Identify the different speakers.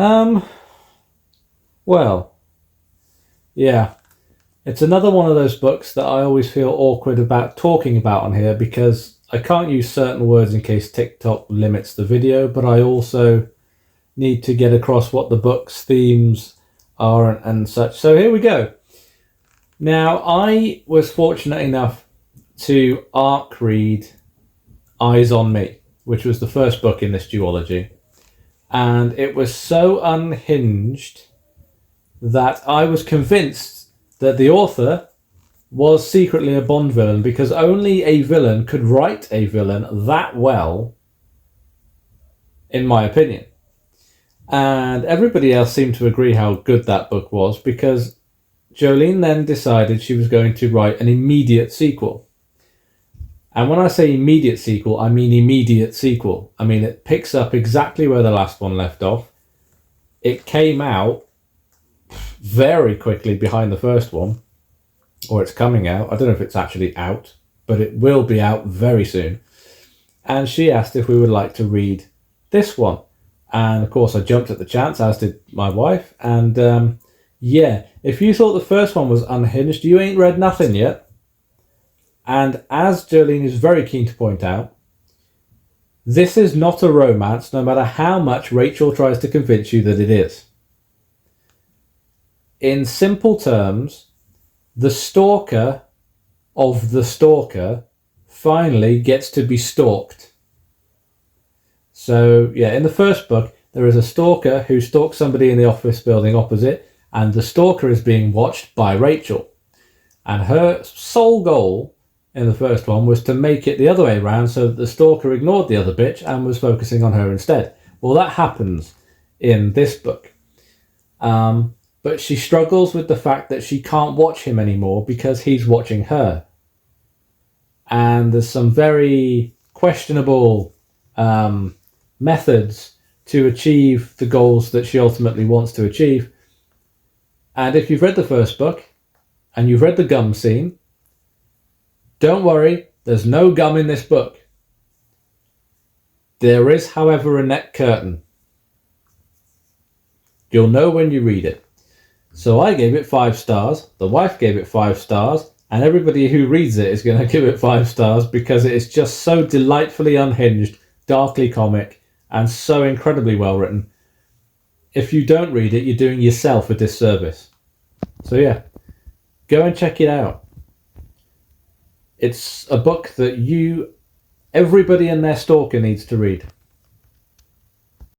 Speaker 1: Um, well, yeah. It's another one of those books that I always feel awkward about talking about on here because I can't use certain words in case TikTok limits the video, but I also need to get across what the book's themes are and such. So here we go. Now, I was fortunate enough to ARC read Eyes on Me, which was the first book in this duology. And it was so unhinged that I was convinced that the author was secretly a Bond villain because only a villain could write a villain that well, in my opinion. And everybody else seemed to agree how good that book was because Jolene then decided she was going to write an immediate sequel. And when I say immediate sequel, I mean immediate sequel. I mean, it picks up exactly where the last one left off. It came out very quickly behind the first one, or it's coming out. I don't know if it's actually out, but it will be out very soon. And she asked if we would like to read this one. And of course I jumped at the chance, as did my wife. And yeah, if you thought the first one was unhinged, you ain't read nothing yet. And as Jolene is very keen to point out, this is not a romance, no matter how much Rachel tries to convince you that it is. In simple terms, the stalker of the stalker finally gets to be stalked. So, yeah, in the first book, there is a stalker who stalks somebody in the office building opposite, and the stalker is being watched by Rachel. And her sole goal in the first one was to make it the other way around so that the stalker ignored the other bitch and was focusing on her instead. Well, that happens in this book. But she struggles with the fact that she can't watch him anymore because he's watching her. And there's some very questionable methods to achieve the goals that she ultimately wants to achieve. And if you've read the first book and you've read the gum scene, don't worry, there's no gum in this book. There is, however, a net curtain. You'll know when you read it. So I gave it 5 stars, the wife gave it 5 stars, and everybody who reads it is going to give it 5 stars because it is just so delightfully unhinged, darkly comic, and so incredibly well written. If you don't read it, you're doing yourself a disservice. So yeah, go and check it out. It's a book that everybody and their stalker needs to read.